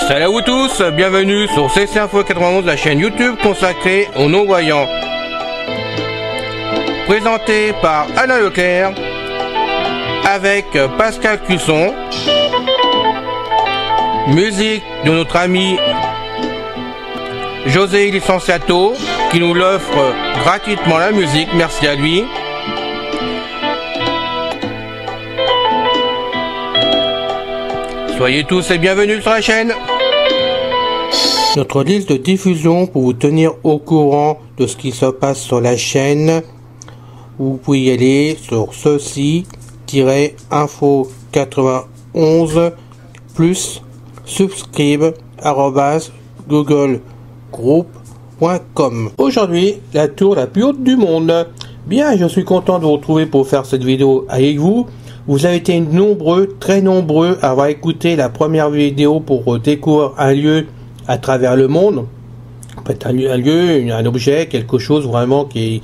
Salut à vous tous, bienvenue sur CC Info 91, la chaîne YouTube consacrée aux non-voyants. Présenté par Alain Leclerc, avec Pascal Cusson. Musique de notre ami José Licenciato, qui nous l'offre gratuitement la musique, merci à lui. Soyez tous et bienvenus sur la chaîne. Notre liste de diffusion pour vous tenir au courant de ce qui se passe sur la chaîne. Vous pouvez y aller sur ceci-info91 plus subscribe@googlegroup.com. Aujourd'hui, la tour la plus haute du monde. Bien, je suis content de vous retrouver pour faire cette vidéo avec vous. Vous avez été nombreux, très nombreux à avoir écouté la première vidéo pour découvrir un lieu à travers le monde. En fait, un lieu, un objet, quelque chose vraiment qui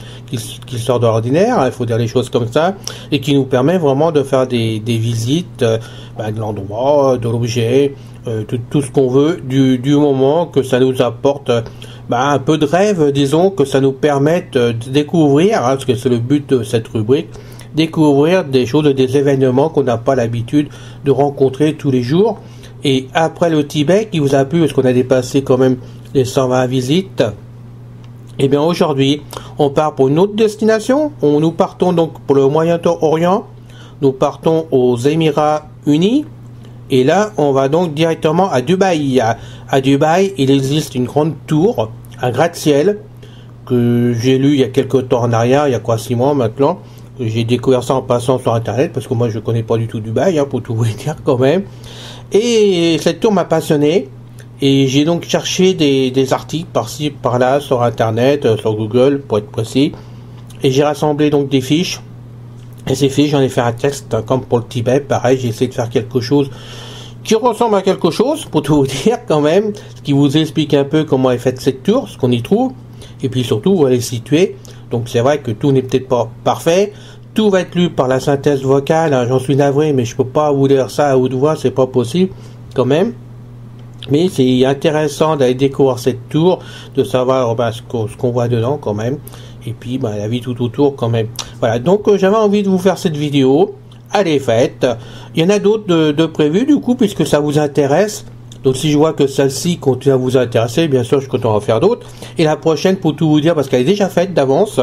sort de l'ordinaire, il faut dire les choses comme ça, et qui nous permet vraiment de faire des visites de l'endroit, de l'objet, tout ce qu'on veut, du moment que ça nous apporte un peu de rêve, disons, que ça nous permette de découvrir, parce que c'est le but de cette rubrique, découvrir des choses, des événements qu'on n'a pas l'habitude de rencontrer tous les jours. Et après le Tibet qui vous a plu, parce qu'on a dépassé quand même les 120 visites, et bien aujourd'hui on part pour une autre destination. Nous partons donc pour le Moyen-Orient, nous partons aux Émirats Unis, et là on va donc directement à Dubaï. À Dubaï, il existe une grande tour, un gratte-ciel, que j'ai lu il y a quelques temps en arrière, il y a quoi, 6 mois maintenant. J'ai découvert ça en passant sur internet, parce que moi je connais pas du tout Dubaï, pour tout vous dire quand même. Et cette tour m'a passionné, et j'ai donc cherché des articles par-ci par-là sur internet, sur Google pour être précis, et j'ai rassemblé donc des fiches, et ces fiches j'en ai fait un texte, comme pour le Tibet, pareil, j'ai essayé de faire quelque chose qui ressemble à quelque chose, pour tout vous dire quand même, ce qui vous explique un peu comment est faite cette tour, ce qu'on y trouve, et puis surtout où elle est située. Donc c'est vrai que tout n'est peut-être pas parfait, tout va être lu par la synthèse vocale, j'en suis navré, mais je peux pas vous lire ça à haute voix, c'est pas possible quand même. Mais c'est intéressant d'aller découvrir cette tour, de savoir ce qu'on voit dedans quand même, et puis la vie tout autour quand même. Voilà, donc j'avais envie de vous faire cette vidéo, allez faites. Il y en a d'autres de prévues du coup, puisque ça vous intéresse. Donc si je vois que celle-ci continue à vous intéresser, bien sûr je compte en faire d'autres. Et la prochaine, pour tout vous dire, parce qu'elle est déjà faite d'avance,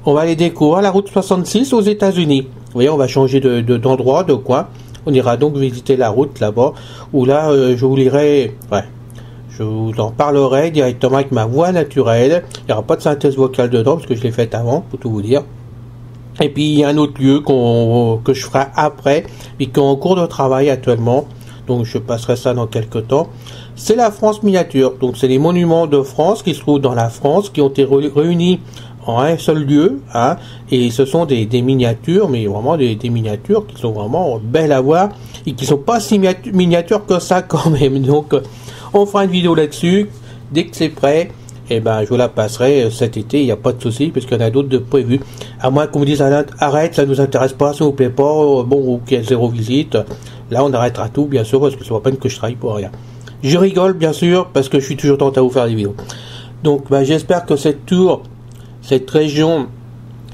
on va aller découvrir la route 66 aux États-Unis. Vous voyez, on va changer d'endroit, de coin. On ira donc visiter la route là-bas, où là, je vous lirai, je vous en parlerai directement avec ma voix naturelle. Il n'y aura pas de synthèse vocale dedans, parce que je l'ai faite avant, pour tout vous dire. Et puis, il y a un autre lieu que je ferai après, et qui est en cours de travail actuellement. Donc, je passerai ça dans quelques temps. C'est la France miniature. Donc, c'est les monuments de France qui se trouvent dans la France, qui ont été réunis en un seul lieu, et ce sont des miniatures, mais vraiment des miniatures qui sont vraiment belles à voir, et qui sont pas si miniatures que ça quand même. Donc on fera une vidéo là-dessus, dès que c'est prêt, et je vous la passerai cet été, il n'y a pas de souci, parce qu'il y en a d'autres de prévus, à moins qu'on me dise arrête, ça nous intéresse pas, s'il vous plaît pas, ou qu'il y ait 0 visite, là on arrêtera tout, bien sûr, parce que c'est pas peine que je travaille pour rien. Je rigole, bien sûr, parce que je suis toujours tenté à vous faire des vidéos. Donc j'espère que cette tour, cette région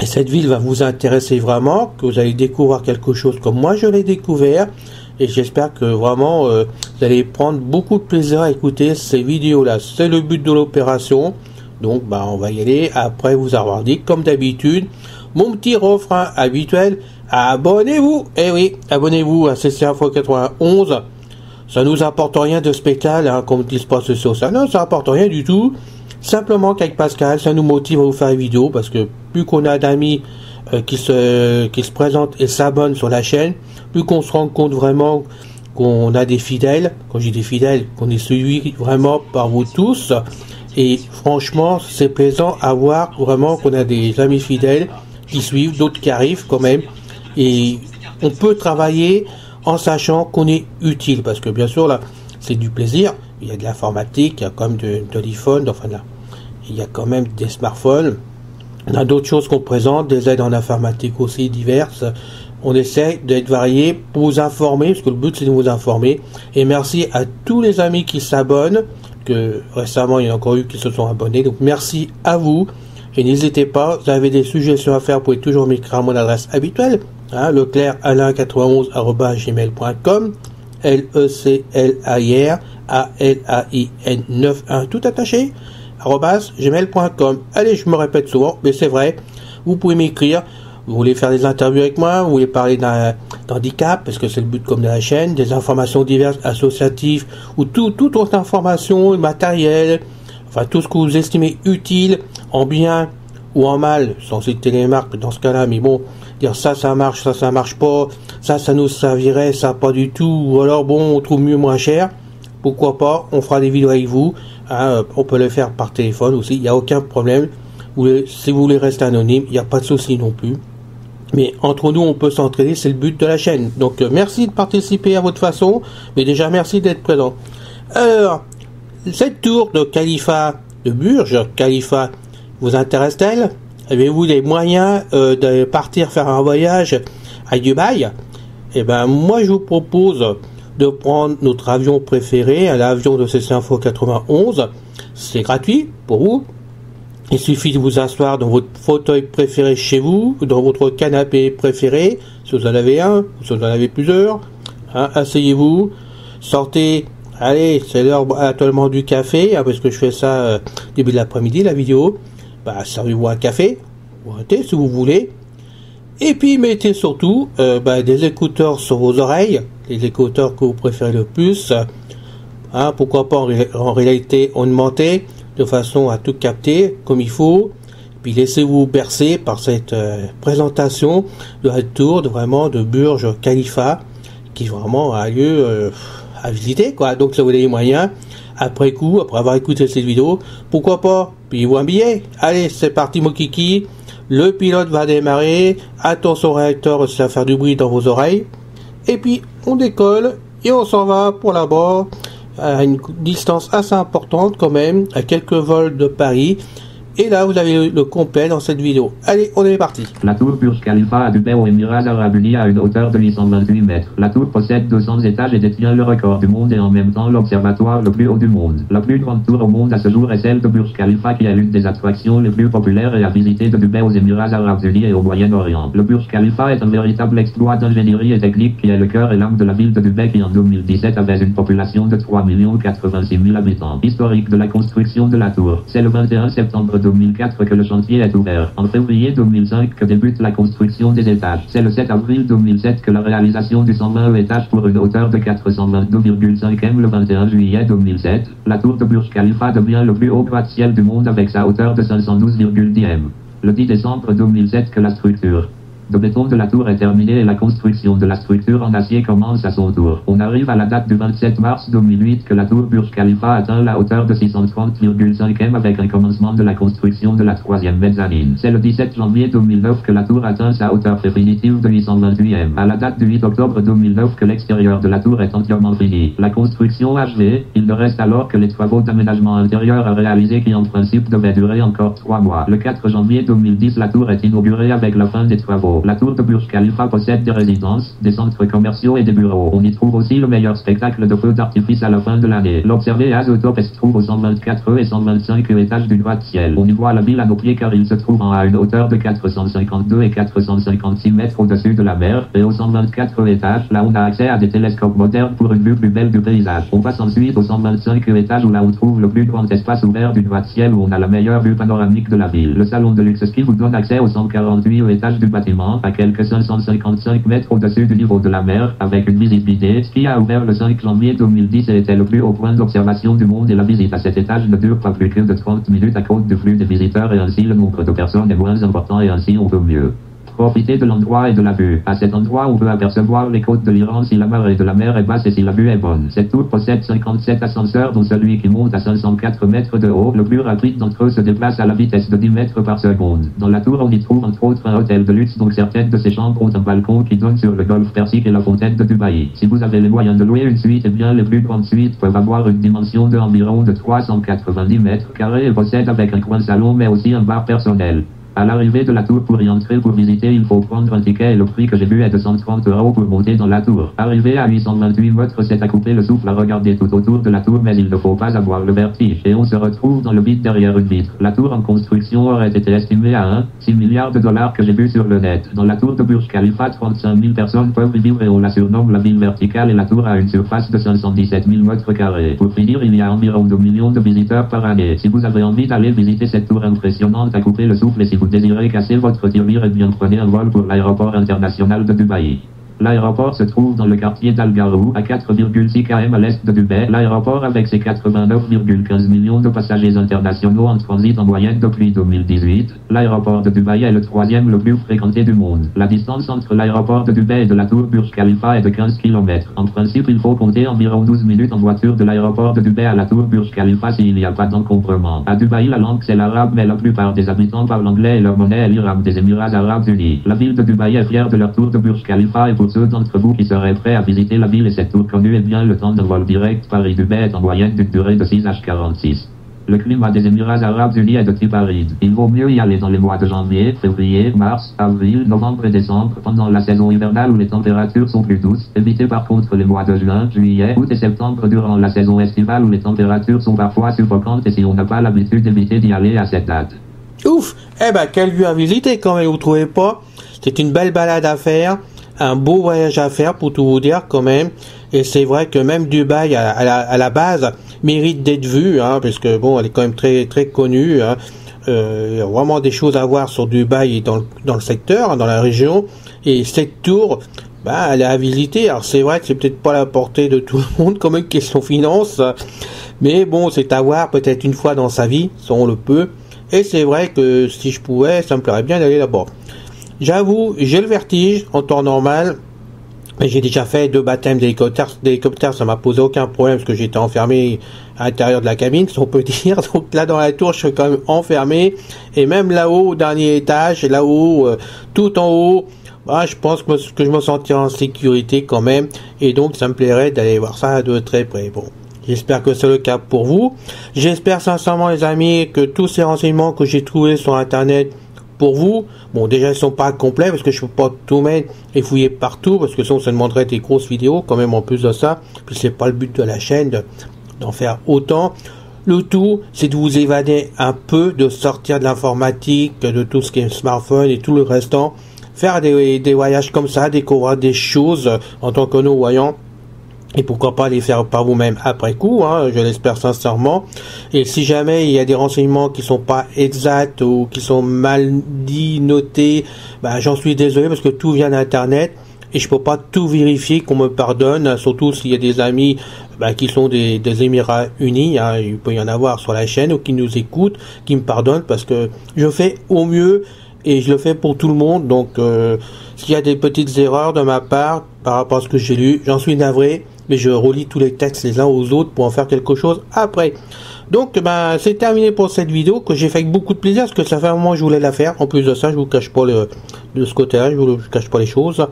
et cette ville va vous intéresser vraiment, que vous allez découvrir quelque chose comme moi je l'ai découvert, et j'espère que vraiment vous allez prendre beaucoup de plaisir à écouter ces vidéos là. C'est le but de l'opération. Donc on va y aller après vous avoir dit comme d'habitude mon petit refrain habituel: abonnez-vous. Eh oui, abonnez-vous à CC Info 91. Ça nous apporte rien de spécial, comme disent pas sur ça. Non, ça apporte rien du tout. Simplement qu'avec Pascal, ça nous motive à vous faire une vidéo, parce que plus qu'on a d'amis qui se présentent et s'abonnent sur la chaîne, plus qu'on se rend compte vraiment qu'on a des fidèles. Quand je dis des fidèles, qu'on est suivi vraiment par vous tous. Et franchement, c'est plaisant à voir vraiment qu'on a des amis fidèles qui suivent, d'autres qui arrivent quand même. Et on peut travailler, en sachant qu'on est utile, parce que bien sûr là c'est du plaisir, il y a de l'informatique, il y a quand même de l'iPhone, enfin là il y a quand même des smartphones, on a d'autres choses qu'on présente, des aides en informatique aussi diverses. On essaie d'être varié pour vous informer, parce que le but c'est de vous informer. Et merci à tous les amis qui s'abonnent, que récemment il y en a encore eu qui se sont abonnés, donc merci à vous. Et n'hésitez pas, vous avez des suggestions à faire, vous pouvez toujours m'écrire à mon adresse habituelle, hein, leclerc alain91@gmail.com, LECLAIR ALAIN 91 tout attaché, @gmail.com. Allez, je me répète souvent, mais c'est vrai, vous pouvez m'écrire. Vous voulez faire des interviews avec moi, vous voulez parler d'handicap, parce que c'est le but comme de la chaîne, des informations diverses, associatives, ou toute autre information, matériel, enfin tout ce que vous estimez utile, en bien ou en mal, sans citer les marques dans ce cas-là, mais bon, dire ça marche, ça marche pas, ça nous servirait, ça pas du tout, ou alors bon, on trouve mieux moins cher, pourquoi pas, on fera des vidéos avec vous, hein, on peut le faire par téléphone aussi, il n'y a aucun problème, si vous voulez rester anonyme, il n'y a pas de souci non plus. Mais entre nous, on peut s'entraider, c'est le but de la chaîne. Donc, merci de participer à votre façon, mais déjà, merci d'être présent. Alors, cette tour de Khalifa, de Burj Khalifa, vous intéresse-t-elle? Avez-vous les moyens de partir faire un voyage à Dubaï? Eh ben, moi, je vous propose de prendre notre avion préféré, l'avion de CC Info 91. C'est gratuit pour vous. Il suffit de vous asseoir dans votre fauteuil préféré chez vous, dans votre canapé préféré, si vous en avez un, ou si vous en avez plusieurs, hein, asseyez-vous, sortez, allez, c'est l'heure actuellement du café, hein, parce que je fais ça début de l'après-midi, la vidéo, bah, servez-vous un café, ou un thé si vous voulez, et puis mettez surtout des écouteurs sur vos oreilles, les écouteurs que vous préférez le plus, hein, pourquoi pas en réalité augmentée, de façon à tout capter comme il faut, puis laissez-vous bercer par cette présentation de la tour de Burj Khalifa, qui vraiment a lieu à visiter, quoi. Donc si vous avez les moyens, après avoir écouté cette vidéo, pourquoi pas, payez-vous un billet. Allez, c'est parti mon kiki, le pilote va démarrer, attention au réacteur, ça va faire du bruit dans vos oreilles, et puis on décolle, et on s'en va pour là-bas, à une distance assez importante quand même, à quelques vols de Paris. Et là, vous avez le complet dans cette vidéo. Allez, on est parti. La tour Burj Khalifa à Dubaï aux Émirats Arabes Unis à une hauteur de 828 mètres. La tour possède 200 étages et détient le record du monde et en même temps l'observatoire le plus haut du monde. La plus grande tour au monde à ce jour est celle de Burj Khalifa qui est l'une des attractions les plus populaires et à visiter de Dubaï aux Émirats Arabes Unis et au Moyen-Orient. Le Burj Khalifa est un véritable exploit d'ingénierie et technique qui est le cœur et l'âme de la ville de Dubaï qui en 2017 avait une population de 3 086 000 habitants. Historique de la construction de la tour. C'est le 21 septembre 2004 que le chantier est ouvert. En février 2005 que débute la construction des étages. C'est le 7 avril 2007 que la réalisation du 120 étages pour une hauteur de 422,5 m le 21 juillet 2007. La tour de Burj Khalifa devient le plus haut gratte-ciel du monde avec sa hauteur de 512,10 m. Le 10 décembre 2007 que la structure de béton de la tour est terminée et la construction de la structure en acier commence à son tour. On arrive à la date du 27 mars 2008 que la tour Burj Khalifa atteint la hauteur de 630,5 m avec un commencement de la construction de la troisième mezzanine. C'est le 17 janvier 2009 que la tour atteint sa hauteur définitive de 828 m. À la date du 8 octobre 2009 que l'extérieur de la tour est entièrement fini. La construction achevée, il ne reste alors que les travaux d'aménagement intérieur à réaliser qui en principe devaient durer encore 3 mois. Le 4 janvier 2010 la tour est inaugurée avec la fin des travaux. La tour de Burj Khalifa possède des résidences, des centres commerciaux et des bureaux. On y trouve aussi le meilleur spectacle de feux d'artifice à la fin de l'année. L'observé Azotop se trouve au 124 et 125 étages du gratte-ciel. On y voit la ville à nos pieds car il se trouve à une hauteur de 452 et 456 mètres au-dessus de la mer, et au 124 étages, là on a accès à des télescopes modernes pour une vue plus belle du paysage. On passe ensuite au 125 étage où là on trouve le plus grand espace ouvert du gratte-ciel où on a la meilleure vue panoramique de la ville. Le salon de luxe ski vous donne accès au 148 étage du bâtiment, à quelques 555 mètres au-dessus du niveau de la mer, avec une visibilité. Ski a ouvert le 5 janvier 2010 et était le plus haut point d'observation du monde et la visite à cet étage ne dure pas plus que de 30 minutes à cause du flux des visiteurs et ainsi le nombre de personnes est moins important et ainsi on peut mieux Profitez de l'endroit et de la vue. À cet endroit, on peut apercevoir les côtes de l'Iran si la marée de la mer est basse et si la vue est bonne. Cette tour possède 57 ascenseurs, dont celui qui monte à 504 mètres de haut. Le plus rapide d'entre eux se déplace à la vitesse de 10 mètres par seconde. Dans la tour, on y trouve entre autres un hôtel de luxe, donc certaines de ces chambres ont un balcon qui donne sur le golfe Persique et la fontaine de Dubaï. Si vous avez les moyens de louer une suite, eh bien les plus grandes suites peuvent avoir une dimension d'environ de 390 mètres carrés et possèdent avec un coin salon mais aussi un bar personnel. À l'arrivée de la tour, pour y entrer, pour visiter, il faut prendre un ticket et le prix que j'ai vu est de 130 € pour monter dans la tour. Arrivé à 828 mètres, c'est à couper le souffle à regarder tout autour de la tour, mais il ne faut pas avoir le vertige. Et on se retrouve dans le vide derrière une vitre. La tour en construction aurait été estimée à 6 milliards de dollars que j'ai vu sur le net. Dans la tour de Burj Khalifa, 35 000 personnes peuvent y vivre et on la surnomme la ville verticale et la tour a une surface de 517 000 mètres carrés. Pour finir, il y a environ 2 millions de visiteurs par année. Si vous avez envie d'aller visiter cette tour impressionnante, à couper le souffle, et si vous désirez casser votre tirelire, et bien prenez un vol pour l'aéroport international de Dubaï. L'aéroport se trouve dans le quartier d'Al-Garou, à 4,6 km à l'est de Dubaï. L'aéroport, avec ses 89,15 millions de passagers internationaux en transit en moyenne depuis 2018, l'aéroport de Dubaï est le troisième le plus fréquenté du monde. La distance entre l'aéroport de Dubaï et de la tour Burj Khalifa est de 15 km. En principe, il faut compter environ 12 minutes en voiture de l'aéroport de Dubaï à la tour Burj Khalifa s'il n'y a pas d'encombrement. À Dubaï, la langue c'est l'arabe, mais la plupart des habitants parlent anglais et leur monnaie est l'irham des Émirats Arabes Unis. La ville de Dubaï est fière de leur tour de Burj Khalifa, et pour ceux d'entre vous qui seraient prêts à visiter la ville et cette tour connue, eh bien le temps de vol direct Paris-Dubaï est en moyenne d'une durée de 6h46. Le climat des Émirats Arabes Unis est de type aride. Il vaut mieux y aller dans les mois de janvier, février, mars, avril, novembre et décembre, pendant la saison hivernale où les températures sont plus douces. Évitez par contre les mois de juin, juillet, août et septembre durant la saison estivale où les températures sont parfois suffocantes, et si on n'a pas l'habitude, évitez d'y aller à cette date. Ouf! Eh ben, quel lieu à visiter quand même, vous trouvez pas? C'est une belle balade à faire. Un beau voyage à faire pour tout vous dire quand même, et c'est vrai que même Dubaï à la base mérite d'être vu, hein, parce que bon, elle est quand même très très connue, hein. Il y a vraiment des choses à voir sur Dubaï et dans le secteur, hein, dans la région, et cette tour, bah, elle est à visiter. Alors c'est vrai que c'est peut-être pas à la portée de tout le monde comme une question finance, mais bon, c'est à voir peut-être une fois dans sa vie, si on le peut, et c'est vrai que si je pouvais, ça me plairait bien d'aller là-bas. J'avoue, j'ai le vertige en temps normal. J'ai déjà fait 2 baptêmes d'hélicoptère, ça m'a posé aucun problème parce que j'étais enfermé à l'intérieur de la cabine, si on peut dire. Donc là, dans la tour, je suis quand même enfermé. Et même là-haut, au dernier étage, là-haut, tout en haut, bah, je pense que je me sentirais en sécurité quand même. Et donc, ça me plairait d'aller voir ça de très près. Bon. J'espère que c'est le cas pour vous. J'espère sincèrement, les amis, que tous ces renseignements que j'ai trouvés sur Internet pour vous, bon, déjà ils sont pas complets parce que je peux pas tout mettre et fouiller partout parce que sinon ça demanderait des grosses vidéos quand même en plus de ça. Puis c'est pas le but de la chaîne d'en faire autant. Le tout, c'est de vous évader un peu, de sortir de l'informatique, de tout ce qui est smartphone et tout le restant. Faire des voyages comme ça, découvrir des choses en tant que non-voyant. Et pourquoi pas les faire par vous-même après coup, hein, je l'espère sincèrement. Et si jamais il y a des renseignements qui sont pas exacts ou qui sont mal dit, notés, bah, j'en suis désolé parce que tout vient d'Internet et je peux pas tout vérifier, qu'on me pardonne, surtout s'il y a des amis qui sont des Émirats Unis, hein, il peut y en avoir sur la chaîne ou qui nous écoutent, qui me pardonnent parce que je fais au mieux et je le fais pour tout le monde. Donc s'il y a des petites erreurs de ma part par rapport à ce que j'ai lu, j'en suis navré. Mais je relis tous les textes les uns aux autres pour en faire quelque chose après. Donc, c'est terminé pour cette vidéo que j'ai fait avec beaucoup de plaisir parce que ça fait un moment que je voulais la faire. En plus de ça, je vous cache pas de ce côté-là, je vous cache pas les choses.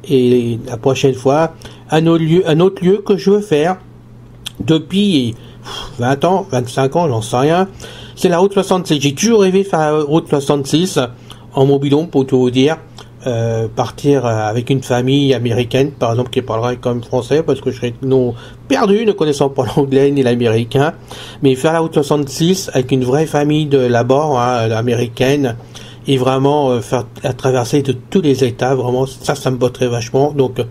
Et la prochaine fois, un autre lieu que je veux faire depuis 20 ans, 25 ans, j'en sais rien. C'est la route 66. J'ai toujours rêvé de faire la route 66 en mobilhome pour tout vous dire. Partir avec une famille américaine par exemple qui parlerait comme français parce que je serais non perdu ne connaissant pas l'anglais ni l'américain, mais faire la route 66 avec une vraie famille de là-bas, hein, américaine, et vraiment faire la traversée de tous les états, vraiment ça me botterait vachement. Donc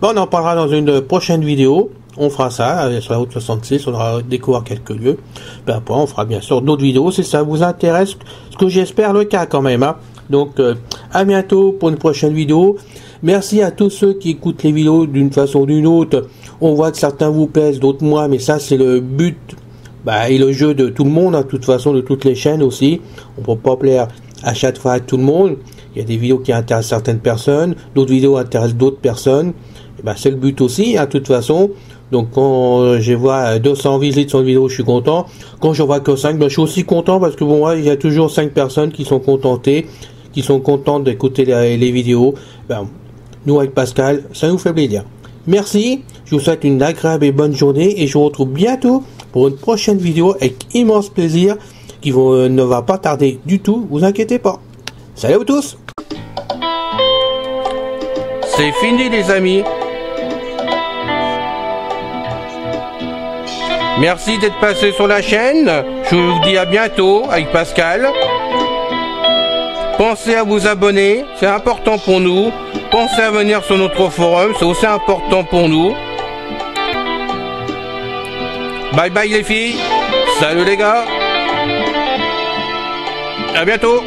on en parlera dans une prochaine vidéo. On fera ça sur la route 66, on aura découvert quelques lieux. Après on fera bien sûr d'autres vidéos si ça vous intéresse, ce que j'espère le cas quand même, hein. Donc à bientôt pour une prochaine vidéo. Merci à tous ceux qui écoutent les vidéos d'une façon ou d'une autre. On voit que certains vous plaisent, d'autres moins, mais ça c'est le but et le jeu de tout le monde, hein, de toute façon, de toutes les chaînes aussi. On peut pas plaire à chaque fois à tout le monde. Il y a des vidéos qui intéressent certaines personnes, d'autres vidéos intéressent d'autres personnes. Et ben, c'est le but aussi, hein, de toute façon. Donc quand je vois 200 visites sur une vidéo, je suis content. Quand je vois que 5, ben, je suis aussi content parce que bon, il y a toujours 5 personnes qui sont contentées, qui sont contentes d'écouter les vidéos. Ben, nous avec Pascal, ça nous fait plaisir. Merci, je vous souhaite une agréable et bonne journée et je vous retrouve bientôt pour une prochaine vidéo avec immense plaisir qui ne va pas tarder du tout, vous inquiétez pas. Salut à vous tous. C'est fini les amis. Merci d'être passé sur la chaîne. Je vous dis à bientôt avec Pascal. Pensez à vous abonner, c'est important pour nous. Pensez à venir sur notre forum, c'est aussi important pour nous. Bye bye les filles. Salut les gars. À bientôt.